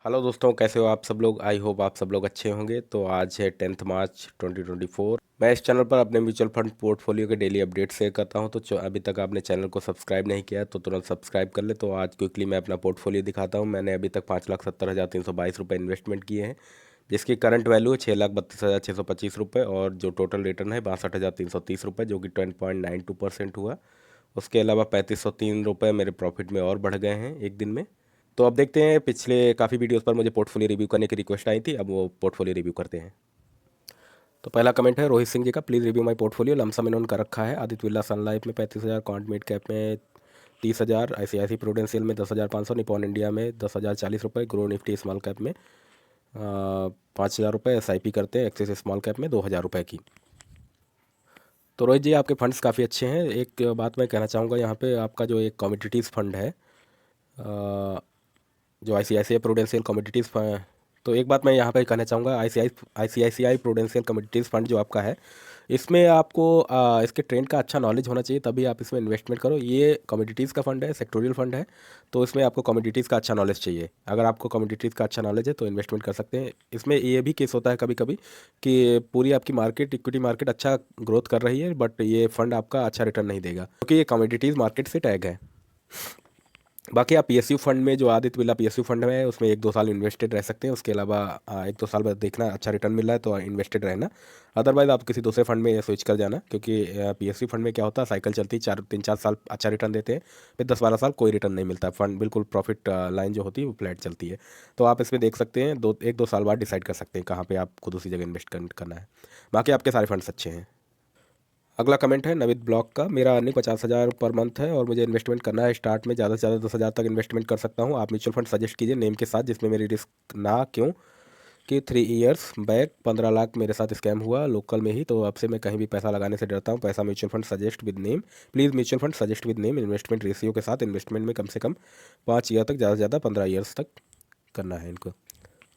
Hello दोस्तों, कैसे हो आप सब लोग। आई होप आप सब लोग अच्छे होंगे। तो आज है 10 मार्च 2024। मैं इस चैनल पर अपने म्यूचुअल फंड पोर्टफोलियो के डेली अपडेट शेयर करता हूं। तो अभी तक आपने चैनल को सब्सक्राइब नहीं किया है तो तुरंत सब्सक्राइब कर ले। तो आज क्विकली मैं अपना पोर्टफोलियो दिखाता हूं। मैंने अभी तक 5,70,322 रुपये इन्वेस्टमेंट किए हैं, जिसकी करंट वैल्यू है 6,32,625 रुपये, और जो टोटल रिटर्न है 62,330 रुपये, जो कि 10.92% हुआ। उसके अलावा 3,503 रुपये मेरे प्रॉफिट में और बढ़ गए हैं एक दिन में। तो अब देखते हैं, पिछले काफ़ी वीडियोस पर मुझे पोर्टफोलियो रिव्यू करने की रिक्वेस्ट आई थी, अब वो पोर्टफोलियो रिव्यू करते हैं। तो पहला कमेंट है रोहित सिंह जी का, please review my portfolio. Lump sum इन्होंने कर रखा है आदित्य बिरला सन लाइफ में 35,000, क्वांट मिड कैप में 30,000, ICICI प्रूडेंशियल में 10,500, निपॉन इंडिया में 10,040 रुपये, ग्रो निफ्टी स्मॉल कैप में 5,000 रुपये, SIP करते हैं एक्सिस स्मॉल कैप में 2,000 रुपये की। तो रोहित जी, आपके फंड्स काफ़ी अच्छे हैं। एक बात मैं कहना चाहूँगा, यहाँ पे आपका जो एक कमोडिटीज़ फंड है, जो ICICI प्रूडेंशियल कमोडिटीज़, तो एक बात मैं यहाँ पे कहना चाहूँगा, ICICI प्रूडेंशियल कमोडिटीज़ फंड जो आपका है, इसमें आपको इसके ट्रेंड का अच्छा नॉलेज होना चाहिए, तभी आप इसमें इन्वेस्टमेंट करो। ये कमोडिटीज़ का फंड है, सेक्टोरियल फंड है, तो इसमें आपको कमोडिटीज़ का अच्छा नॉलेज चाहिए। अगर आपको कमोडिटीज़ का अच्छा नॉलेज है तो इन्वेस्टमेंट कर सकते हैं। इसमें ये भी केस होता है कभी कभी कि पूरी आपकी मार्केट, इक्विटी मार्केट अच्छा ग्रोथ कर रही है, बट ये फंड आपका अच्छा रिटर्न नहीं देगा, क्योंकि ये कमोडिटीज़ मार्केट से टैग है। बाकी आप PSU फंड में, जो आदित्य बिरला PSU फंड में है, उसमें 1-2 साल इन्वेस्टेड रह सकते हैं। उसके अलावा 1-2 साल बाद देखना अच्छा रिटर्न मिल रहा है तो इन्वेस्टेड रहना। अदरवाइज आप किसी दूसरे फंड में स्विच कर जाना, क्योंकि PSU फंड में क्या होता है, साइकिल चलती है, 3-4 साल अच्छा रिटर्न देते हैं, फिर 10-12 साल कोई रिटर्न नहीं मिलता। फंड बिल्कुल प्रॉफिट लाइन जो होती है वो फ्लैट चलती है। तो आप इसमें देख सकते हैं, 1-2 साल बाद डिसाइड कर सकते हैं कहाँ पर आपको दूसरी जगह इन्वेस्ट करना है। बाकी आपके सारे फंड्स अच्छे हैं। अगला कमेंट है नविद ब्लॉक का, मेरा अर्निंग 50,000 पर मंथ है और मुझे इन्वेस्टमेंट करना है। स्टार्ट में ज़्यादा से ज़्यादा 10,000 तक इन्वेस्टमेंट कर सकता हूँ। आप म्यूचुअल फंड सजेस्ट कीजिए नेम के साथ, जिसमें मेरी रिस्क ना, क्यों कि 3 ईयर्स बैक 15 लाख मेरे साथ स्कैम हुआ लोकल में ही, तो अब से मैं कहीं भी पैसा लगाने से डरता हूँ। पैसा mutual fund suggest with name, please mutual fund suggest with name. Investment ratio के साथ, इन्वेस्टमेंट में कम से कम 5 ईयर तक, ज़्यादा से ज़्यादा 15 ईयर्स तक करना है इनको।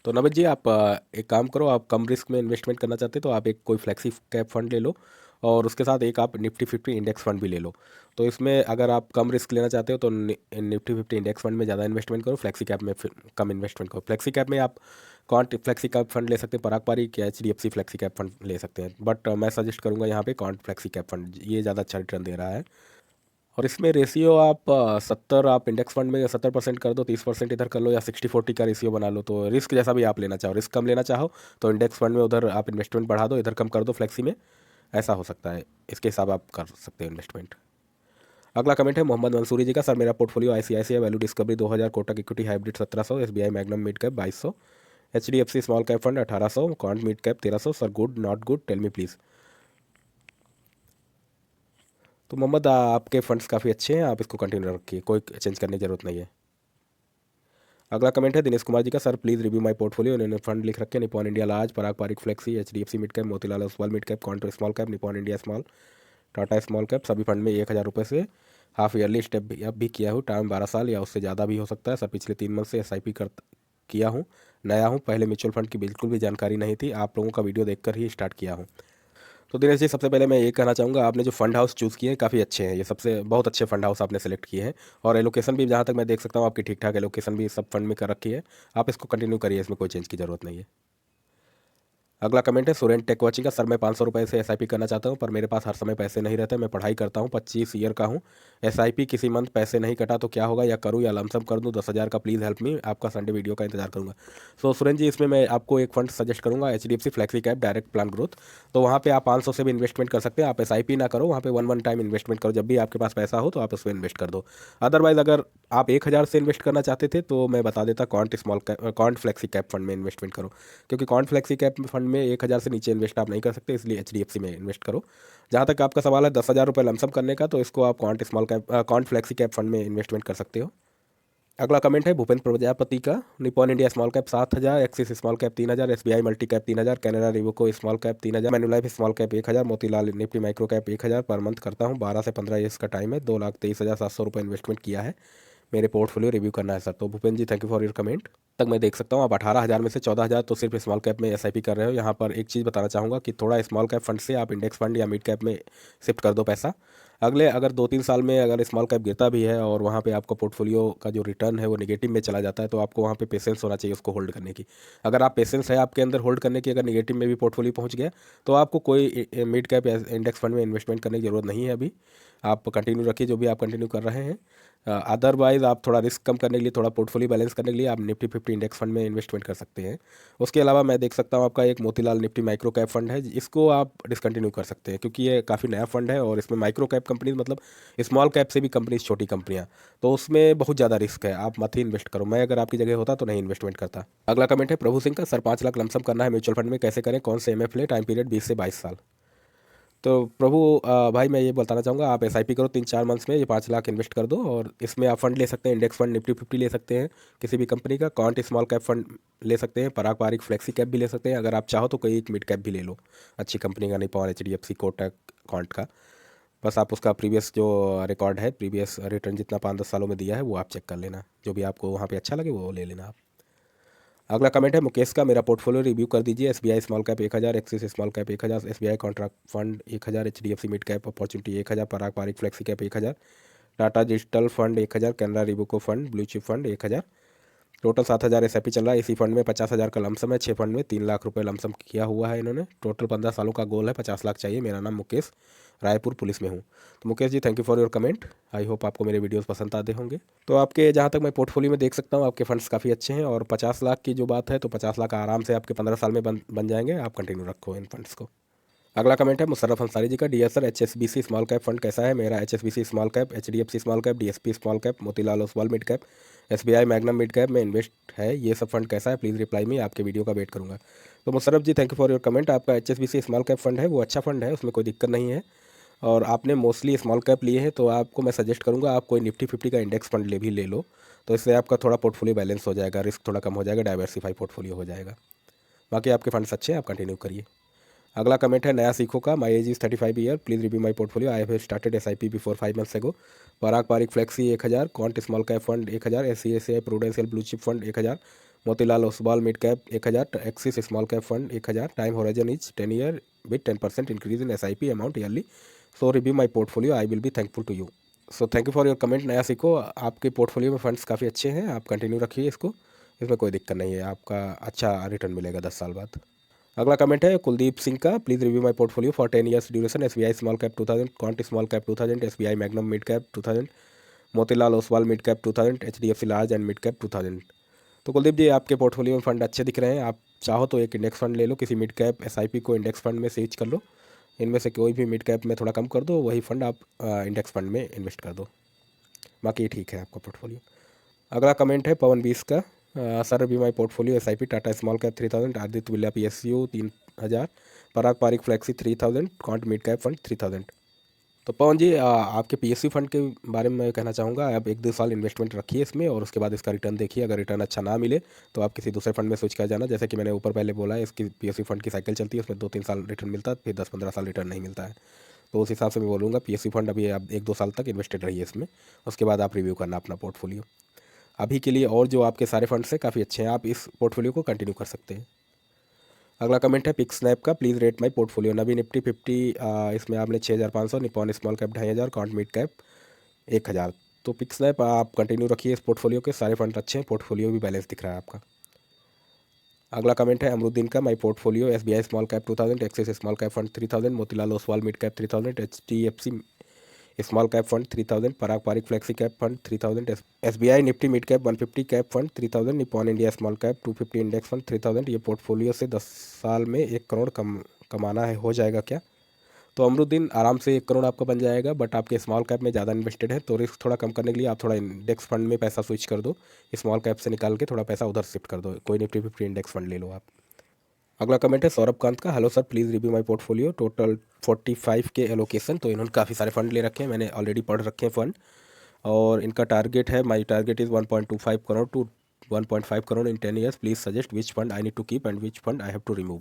तो नवद जी, आप एक काम करो, आप कम रिस्क में इन्वेस्टमेंट करना चाहते हो तो आप एक कोई फ्लेक्सी कैप फंड ले लो, और उसके साथ एक आप निफ्टी 50 इंडेक्स फंड भी ले लो। तो इसमें अगर आप कम रिस्क लेना चाहते हो तो निफ्टी 50 इंडेक्स फंड में ज़्यादा इन्वेस्टमेंट करो, फ्लेक्सी कैप में फिर कम इन्वेस्टमेंट करो। फ्लेक्सी कैप में आप कौन फ्लेक्सी कैप फंड ले सकते हैं, पराग पारी या HDFC फ्लेक्सी कैप फंड ले सकते हैं, बट मैं सजेस्ट करूँगा यहाँ पे कौन फ्लेक्सी कैप फंड, ये ज़्यादा अच्छा रिटर्न दे रहा है। और इसमें रेशियो आप 70, आप इंडेक्स फंड में 70% कर दो, 30% इधर कर लो, या 60-40 का रेशियो बना लो। तो रिस्क जैसा भी आप लेना चाहो, रिस्क कम लेना चाहो तो इंडेक्स फंड में उधर आप इन्वेस्टमेंट बढ़ा दो, इधर कम कर दो फ्लेक्सी में, ऐसा हो सकता है। इसके हिसाब आप कर सकते हो इन्वेस्टमेंट। अगला कमेंट है मोहम्मद मंसूरी जी का, सर मेरा portfolio ICICI value discovery 2,000, Kotak equity hybrid 1,700, SBI magnum mid cap 2,200, HDFC small cap fund 1,800, quant mid cap 1,300। Sir good not good, tell me please. तो मोहम्मद, आपके फंड्स काफ़ी अच्छे हैं, आप इसको कंटिन्यू रखिए, कोई चेंज करने की ज़रूरत नहीं है। अगला कमेंट है दिनेश कुमार जी का, sir please review my portfolio. इन्होंने फंड लिख रखे हैं Nippon India large, Parag Parikh flexi, HDFC mid cap, Motilal Oswal mid cap, quant small cap, Nippon India small, Tata small cap. सभी फंड में 1,000 रुपये से हाफ ईयरली स्टेप अप भी किया हूँ। टाइम 12 साल या उससे ज़्यादा भी हो सकता है। सर पिछले 3 मंथ से SIP किया हूँ, नया हूँ, पहले म्यूचुअल फंड की बिल्कुल भी जानकारी नहीं थी, आप लोगों का वीडियो देखकर ही स्टार्ट किया हूँ। तो दिनेश जी, सबसे पहले मैं ये कहना चाहूँगा, आपने जो फंड हाउस चूज़ किए हैं काफ़ी अच्छे हैं, ये सबसे बहुत अच्छे फंड हाउस आपने सेलेक्ट किए हैं, और एलोकेशन भी जहाँ तक मैं देख सकता हूँ आपकी ठीक ठाक एलोकेशन भी सब फंड में कर रखी है। आप इसको कंटिन्यू करिए, इसमें कोई चेंज की ज़रूरत नहीं है। अगला कमेंट है सुरेन टेक वॉचिंग का, सर मैं 500 रुपये से SIP करना चाहता हूँ, पर मेरे पास हर समय पैसे नहीं रहते, मैं पढ़ाई करता हूँ, 25 ईयर का हूँ। SIP किसी मंथ पैसे नहीं कटा तो क्या होगा, या करूँ या लमसम कर दूँ 10,000 का, प्लीज़ हेल्प मी, आपका संडे वीडियो का इंतजार करूँगा। सो सुरेन जी, इसमें मैं आपको एक फंड सजेस्ट करूँगा, HDFC flexi cap direct plan growth. तो वहाँ पे आप 500 से भी इन्वेस्टमेंट कर सकते हैं। आप SIP ना करो, वहाँ पे वन टाइम इन्वेस्टमेंट करो, जब भी आपके पास पैसा हो तो आप उसमें इन्वेस्ट कर दो। अदरवाइज अगर आप 1,000 से इन्वेस्ट करना चाहते थे तो मैं बता देता, कॉन्ट फ्लेक्सी कैप फंड में इन्वेस्टमेंट करो, क्योंकि कॉन्ट फ्लेक्सी कैप फंड में 1,000 से नीचे इन्वेस्ट आप नहीं कर सकते, इसलिए HDFC में इन्वेस्ट करो। जहाँ तक आपका सवाल है 10,000 रुपये लमसम करने का, तो इसको आप कॉन्ट फ्लेक्सी कैप फंड में इन्वेस्टमेंट कर सकते हो। अगला कमेंट है भूपेंद्र प्रजापति का, Nippon India small cap 7,000, Axis small cap 3,000, SBI multi cap 3,000, Canara Robeco small cap 3,000, Manulife small cap 1,000, Motilal Nifty micro cap 1,000 per month करता हूँ। 12 से 15 ईयर्स का टाइम है, 2,23,700 रुपये इन्वेस्टमेंट किया है। मेरे पोर्टफोलियो रिव्यू करना है सर। तो Bhupendra ji, thank you for your comment. तक मैं देख सकता हूँ आप 18,000 में से 14,000 तो सिर्फ स्मॉल कैप में SIP कर रहे हो। यहाँ पर एक चीज़ बताना चाहूँगा कि थोड़ा स्मॉल कैप फंड से आप इंडेक्स फंड या मिड कैप में शिफ्ट कर दो पैसा। अगले अगर 2-3 साल में अगर स्मॉल कैप गिरता भी है और वहाँ पे आपका पोर्टफोलियो का जो रिटर्न है वो नेगेटिव में चला जाता है, तो आपको वहाँ पे पेशेंस होना चाहिए उसको होल्ड करने की। अगर आप पेशेंस है आपके अंदर होल्ड करने की, अगर नेगेटिव में भी पोर्टफोलियो पहुँच गया, तो आपको कोई मिड कैप इंडेक्स फंड में इन्वेस्टमेंट करने की ज़रूरत नहीं है अभी। आप कंटिन्यू रखिए जो भी आप कंटिन्यू कर रहे हैं। अदरवाइज़ आप थोड़ा रिस्क कम करने के लिए, थोड़ा पोर्टफोलियो बैलेंस करने के लिए आप निफ्टी 50 इंडेक्स फंड में इन्वेस्टमेंट कर सकते हैं। उसके अलावा मैं देख सकता हूँ आपका एक Motilal Nifty micro cap fund है, इसको आप डिसकंटिन्यू कर सकते हैं क्योंकि ये काफ़ी नया फंड है और इसमें माइक्रो कैप कंपनीज मतलब स्मॉल कैप से भी कंपनीज, छोटी कंपनियाँ, तो उसमें बहुत ज़्यादा रिस्क है, आप मत ही इन्वेस्ट करो। मैं अगर आपकी जगह होता तो नहीं इन्वेस्टमेंट करता। अगला कमेंट है प्रभु सिंह का, सर 5 लाख लमसम करना है म्यूचुअल फंड में, कैसे करें, कौन से एमएफ ले, टाइम पीरियड 20 से 22 साल। तो प्रभु भाई मैं ये बताना चाहूँगा, आप एसआईपी करो 3-4 मंथ्स में, ये 5 लाख इन्वेस्ट कर दो और इसमें आप फंड ले सकते हैं, इंडेक्स फंड निफ्टी 50 ले सकते हैं किसी भी कंपनी का, कॉन्ट स्मॉल कैप फंड ले सकते हैं, पारंपरिक फ्लेक्सी कैप भी ले सकते हैं, अगर आप चाहो तो कोई एक मिड कैप भी ले लो अच्छी कंपनी का, निपॉन, एचडीएफसी, कोटक, कॉन्ट का। बस आप उसका प्रीवियस जो रिकॉर्ड है, प्रीवियस रिटर्न जितना 5-10 सालों में दिया है वो आप चेक कर लेना, जो भी आपको वहाँ पे अच्छा लगे वो ले लेना आप। अगला कमेंट है मुकेश का, मेरा पोर्टफोलियो रिव्यू कर दीजिए। SBI small cap 1000, axis small cap 1000, SBI contract fund 1000, HDFC mid cap opportunity 1000, पारंपरिक flexi cap 1000, Tata digital fund 1000, Canara Robeco fund, blue chip fund 1000। Total 7000 SIP चल रहा है। इसी फंड में 50,000 का लमसम है, 6 फंड में 3 लाख रुपए लमसम किया हुआ है इन्होंने। टोटल 15 सालों का गोल है, 50 लाख चाहिए। मेरा नाम मुकेश, रायपुर पुलिस में हूँ। तो Mukesh ji, thank you for your comment. I hope आपको मेरे वीडियोस पसंद आते होंगे। तो आपके जहाँ तक मैं पोर्टफोलियो में देख सकता हूँ, आपके फंड्स काफ़ी अच्छे हैं और 50 लाख की जो बात है, तो 50 लाख आराम से आपके 15 साल में बन जाएंगे। आप कंटिन्यू रखो इन फंड्स को। अगला कमेंट है मुशर्रफ अंसारी जी का, dear sir HSBC small cap fund कैसा है। मेरा HSBC small cap, HDFC small cap, DSP small cap, Motilal Oswal mid cap, SBI magnum mid cap में इन्वेस्ट है। ये सब फंड कैसा है, प्लीज़ रिप्लाई में, आपके वीडियो का वेट करूँगा। तो Musharraf ji, thank you for your comment. आपका एचएसबीसी स्मॉल कैप फंड है वो अच्छा फंड है, उसमें कोई दिक्कत नहीं है और आपने मोस्टली स्मॉल कैप लिए हैं, तो आपको मैं सजेस्ट करूँगा आप कोई निफ्टी 50 का इंडेक्स फंड ले लो, तो इससे आपका थोड़ा पोर्टफोलियो बैलेंस हो जाएगा, रिस्क थोड़ा कम हो जाएगा, डाइवर्सिफाई पोर्टफोलियो हो जाएगा। बाकी आपके फंड्स अच्छे हैं, आप कंटिन्यू करिए। अगला कमेंट है नया सीखो का, my age is 35 year, please review my portfolio, I have started SIP before 5 months ago. पारंपरिक flexi 1000, quant small cap fund 1000, एससीएसआई prudential blue chip fund 1000, Motilal Oswal mid cap 1000, axis small cap fund 1000, time horizon is 10 year with 10% increase in SIP amount yearly. So review my portfolio, I will be thankful to you. So thank you for your comment. नया सीखो, आपके portfolio में funds काफ़ी अच्छे हैं, आप continue रखिए इसको, इसमें कोई दिक्कत नहीं है, आपका अच्छा रिटर्न मिलेगा 10 साल बाद। अगला कमेंट है कुलदीप सिंह का, please review my portfolio for 10 years duration, SBI small cap 2000, can't small cap 2000, SBI magnum mid cap 2000, Motilal Oswal mid cap 2000, HDFC large and mid cap 2000। तो कुलदीप जी, आपके पोर्टफोलियो में फंड अच्छे दिख रहे हैं, आप चाहो तो एक इंडेक्स फंड ले लो, किसी मिड कैप एसआईपी को इंडेक्स फंड में स्विच कर लो, इनमें से कोई भी मिड कैप में थोड़ा कम कर दो, वही फंड आप इंडेक्स फंड में इन्वेस्ट कर दो, बाकी ठीक है आपका पोर्टफोलियो। अगला कमेंट है पवन 20 का, sir be my portfolio SIP Tata small cap 3000, Aditya Birla PSU 3000, Parag Parikh flexi 3000, quant mid cap fund 3000। तो पवन जी, आपके पीएसयू फंड के बारे में मैं कहना चाहूँगा, आप 1-2 साल इन्वेस्टमेंट रखिए इसमें और उसके बाद इसका रिटर्न देखिए। अगर रिटर्न अच्छा ना मिले तो आप किसी दूसरे फंड में स्विच कर जाना, जैसे कि मैंने ऊपर पहले बोला है, इसकी पीएसयू फंड की साइकिल चलती है, उसमें 2-3 साल रिटर्न मिलता है, फिर 10-15 साल रिटर्न नहीं मिलता है। तो उस हिसाब से मैं बोलूँगा पीएसयू फंड अभी आप 1-2 साल तक इन्वेस्टेड रहिए इसमें, उसके बाद आप रिव्यू करना अपना पोर्टफोलियो। अभी के लिए और जो आपके सारे फंड्स हैं काफ़ी अच्छे हैं, आप इस पोर्टफोलियो को कंटिन्यू कर सकते हैं। अगला कमेंट है पिक स्नैप का, please rate my portfolio, Navi Nifty 50, इसमें आपने 6500, Nippon small cap 2500, can't mid cap 1000। तो पिक स्नैप आप कंटिन्यू रखिए इस पोर्टफोलियो के, सारे फंड अच्छे हैं, पोर्टफोलियो भी बैलेंस दिख रहा है आपका। अगला कमेंट है अमरुद्दीन का, my portfolio SBI small cap 2000, axis small cap fund 3000, Motilal Oswal mid cap 3000, HDFC small cap fund 3000, Parag Parikh flexi cap fund 3000, SBI Nifty mid cap 150 cap fund 3000, Nippon India small cap 250 index fund 3000। ये portfolio से 10 साल में 1 करोड़ कमाना है, हो जाएगा क्या? तो अमरुद्दीन, आराम से 1 करोड़ आपका बन जाएगा, बट आपके स्मॉल कैप में ज़्यादा इन्वेस्टेड है, तो रिस्क थोड़ा कम करने के लिए आप थोड़ा इंडेक्स फंड में पैसा स्विच कर दो, स्मॉल कैप से निकाल के थोड़ा पैसा उधर शिफ्ट कर दो, कोई निफ्टी 50 इंडेक्स फंड ले लो आप। अगला कमेंट है सौरभ कांत का, hello sir please review my portfolio, total 45 के एलोकेशन। तो इन्होंने काफ़ी सारे फंड ले रखे हैं, मैंने ऑलरेडी पढ़ रखे हैं फंड, और इनका टारगेट है, my target is 1.25 crore to 1.5 crore in 10 years, please suggest which fund I need to keep and which fund I have to remove.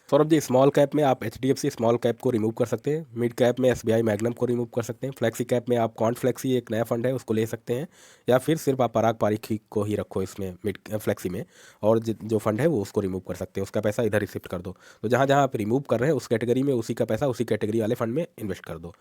Saurabh ji, small cap में आप एचडीएफसी स्मॉल कैप को रिमूव कर सकते हैं, मिड कैप में एसबीआई मैग्नम को remove कर सकते हैं, फ्लेक्सी कैप में आप कॉन्ट फ्लेक्सी एक नया फंड है उसको ले सकते हैं, या फिर सिर्फ आप पराग पारिक को ही रखो इसमें मिड फ्लेक्सी में, और जो फंड है वो उसको रिमूव कर सकते हैं, उसका पैसा इधर ही शिफ्ट कर दो। तो जहाँ जहाँ आप रिमूव कर रहे हैं उस कैटेगरी में उसी का पैसा उसी कैटेगरी वाले फंड में इन्वेस्ट कर दो।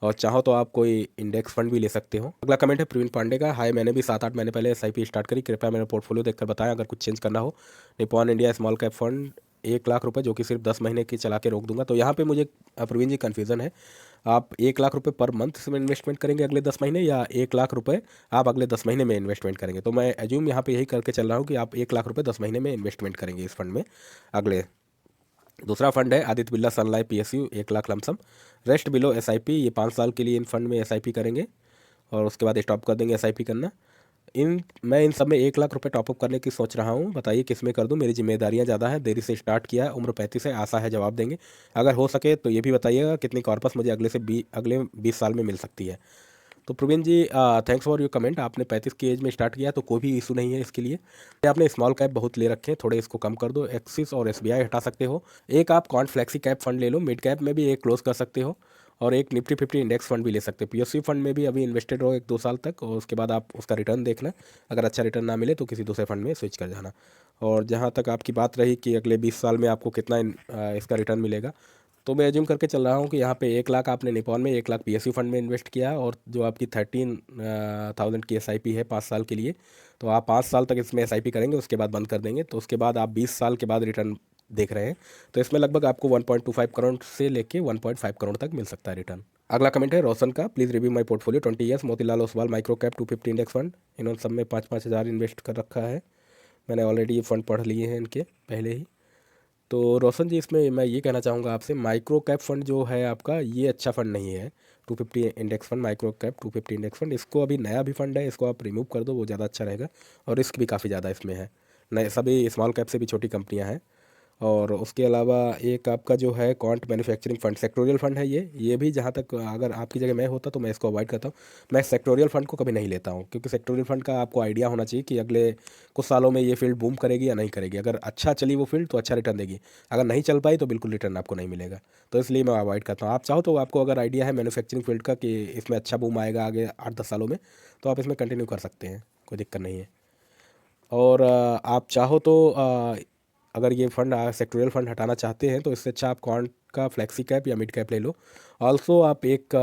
और चाहो तो आप कोई इंडेक्स फंड भी ले सकते हो। अगला कमेंट है प्रवीण पांडे का, हाय मैंने भी 7-8 महीने पहले एसआईपी स्टार्ट करी, कृपया मेरा पोर्टफोलियो देखकर बताएं अगर कुछ चेंज करना हो। Nippon India small cap fund 1 lakh रुपए जो कि सिर्फ 10 महीने की चला के रोक दूंगा। तो यहाँ पे मुझे प्रवीण जी कन्फ्यूज़न है, आप 1 लाख रुपए पर मंथ में इन्वेस्टमेंट करेंगे अगले 10 महीने, या 1 लाख रुपए आप अगले 10 महीने में इन्वेस्टमेंट करेंगे? तो मैं एज्यूम यहाँ पे यही करके चल रहा हूँ कि आप 1 लाख रुपए 10 महीने में इन्वेस्टमेंट करेंगे इस फंड में अगले। दूसरा फंड है Aditya Birla sun life PSU 1 lakh lumpsum, rest below SIP, ये 5 साल के लिए इन फंड में SIP करेंगे और उसके बाद स्टॉप कर देंगे SIP करना। मैं इन सब में 1 लाख रुपए टॉपअप करने की सोच रहा हूँ, बताइए किस में कर दूँ, मेरी जिम्मेदारियाँ ज़्यादा हैं, देरी से स्टार्ट किया है, उम्र 35 है, आशा है जवाब देंगे। अगर हो सके तो ये भी बताइएगा कितनी कॉर्पस मुझे अगले 20 साल में मिल सकती है। तो प्रवीण जी थैंक्स फॉर योर कमेंट, आपने 35 की एज में स्टार्ट किया तो कोई भी इशू नहीं है इसके लिए। आपने स्मॉल कैप बहुत ले रखे हैं, थोड़े इसको कम कर दो, एक्सिस और SBI हटा सकते हो। एक आप कॉन्ट फ्लेक्सी कैप फंड ले लो, मिड कैप में भी एक क्लोज कर सकते हो, और एक निफ्टी 50 इंडेक्स फंड भी ले सकते हो। PSU फंड में भी अभी इन्वेस्टेड रहो 1-2 साल तक, और उसके बाद आप उसका रिटर्न देखना, अगर अच्छा रिटर्न ना मिले तो किसी दूसरे फंड में स्विच कर जाना। और जहाँ तक आपकी बात रही कि अगले 20 साल में आपको कितना इसका रिटर्न मिलेगा, तो मैं एज्यूम करके चल रहा हूँ कि यहाँ पे 1 लाख आपने निपॉन में, 1 लाख PSU फंड में इन्वेस्ट किया, और जो आपकी 13,000 की SIP है 5 साल के लिए, तो आप 5 साल तक इसमें SIP करेंगे, उसके बाद बंद कर देंगे, तो उसके बाद आप 20 साल के बाद रिटर्न देख रहे हैं। तो इसमें लगभग आपको 1.25 करोड़ से लेके 1.5 करोड़ तक मिल सकता है रिटर्न। अगला कमेंट है रोशन का, please review my portfolio 20 years Motilal Oswal micro cap 250 index fund, इन्होंने सब में 5-5 हज़ार इन्वेस्ट कर रखा है, मैंने ऑलरेडी ये फंड पढ़ लिए हैं इनके पहले ही। तो रोशन जी इसमें मैं ये कहना चाहूँगा आपसे, माइक्रो कैप फंड जो है आपका ये अच्छा फंड नहीं है। 250 index fund, micro cap 250 index fund, इसको अभी नया भी फंड है, इसको आप रिमूव कर दो, वो ज़्यादा अच्छा रहेगा, और रिस्क भी काफ़ी ज़्यादा इसमें है। नए सभी स्मॉल कैप से भी छोटी कंपनियां हैं। और उसके अलावा एक आपका जो है quant manufacturing fund, sectoral fund है ये भी, जहाँ तक अगर आपकी जगह मैं होता तो मैं इसको अवॉइड करता हूँ। मैं सेक्टोरियल फंड को कभी नहीं लेता हूँ, क्योंकि सेक्टोरियल फंड का आपको आइडिया होना चाहिए कि अगले कुछ सालों में ये फील्ड बूम करेगी या नहीं करेगी। अगर अच्छा चली वो फील्ड तो अच्छा रिटर्न देगी, अगर नहीं चल पाई तो बिल्कुल रिटर्न आपको नहीं मिलेगा। तो इसलिए मैं अवॉइड करता हूँ। आप चाहो तो, आपको अगर आइडिया है मैन्युफैक्चरिंग फील्ड का कि इसमें अच्छा बूम आएगा आगे 8-10 सालों में, तो आप इसमें कंटिन्यू कर सकते हैं, कोई दिक्कत नहीं है। और आप चाहो तो अगर ये फंड सेक्टोरियल फंड हटाना चाहते हैं तो इससे अच्छा आप क्वांट का फ्लेक्सी कैप या मिड कैप ले लो। ऑल्सो आप एक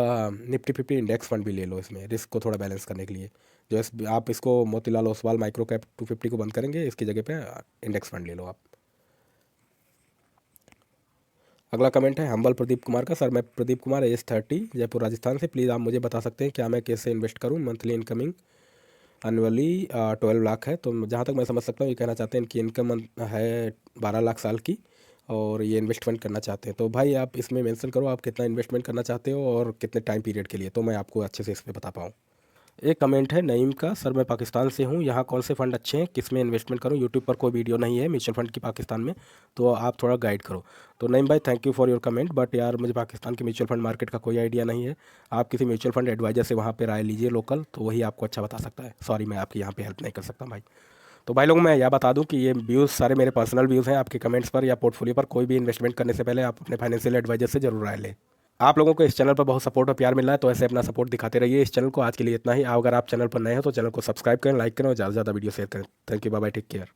निफ्टी 50 इंडेक्स फंड भी ले लो, इसमें रिस्क को थोड़ा बैलेंस करने के लिए। आप इसको मोतीलाल ओसवाल माइक्रो कैप 250 को बंद करेंगे, इसकी जगह पे इंडेक्स फंड ले लो आप। अगला कमेंट है हम्बल प्रदीप कुमार का, सर मैं प्रदीप कुमार, एज 30, जयपुर राजस्थान से, प्लीज़ आप मुझे बता सकते हैं क्या मैं कैसे इन्वेस्ट करूं, मंथली इनकमिंग एनुअली 12 लाख है। तो जहाँ तक मैं समझ सकता हूँ ये कहना चाहते हैं इनकी इनकम है 12 लाख साल की, और ये इन्वेस्टमेंट करना चाहते हैं। तो भाई आप इसमें मेंशन करो आप कितना इन्वेस्टमेंट करना चाहते हो और कितने टाइम पीरियड के लिए, तो मैं आपको अच्छे से इस पर बता पाऊँ। एक कमेंट है नईम का, सर मैं पाकिस्तान से हूँ, यहाँ कौन से फ़ंड अच्छे हैं, किस में इन्वेस्टमेंट करूँ, यूट्यूब पर कोई वीडियो नहीं है म्यूचुअल फंड की पाकिस्तान में, तो आप थोड़ा गाइड करो। तो नईम भाई thank you for your comment, but यार मुझे पाकिस्तान के म्यूचुअल फंड मार्केट का कोई आइडिया नहीं है। आप किसी म्यूचुअल फंड एडवाइजर से वहाँ पर राय लीजिए लोकल, तो वही आपको अच्छा बता सकता है। सॉरी मैं आपकी यहाँ पर हेल्प नहीं कर सकता भाई। तो भाई लोगों मैं यह बता दूं कि ये व्यूज़ सारे मेरे पर्सनल व्यूज़ हैं, आपके कमेंट्स पर या पोर्टफोलियो पर कोई भी इन्वेस्टमेंट करने से पहले आप अपने फाइनेंशियल एडवाइजर से जरूर राय लें। आप लोगों को इस चैनल पर बहुत सपोर्ट और प्यार मिल रहा है, तो ऐसे अपना सपोर्ट दिखाते रहिए इस चैनल को। आज के लिए इतना ही। अगर आप चैनल पर नए हो तो चैनल को सब्सक्राइब करें, लाइक करें और ज़्यादा से ज़्यादा वीडियो शेयर करें। Thank you, bye bye, take care.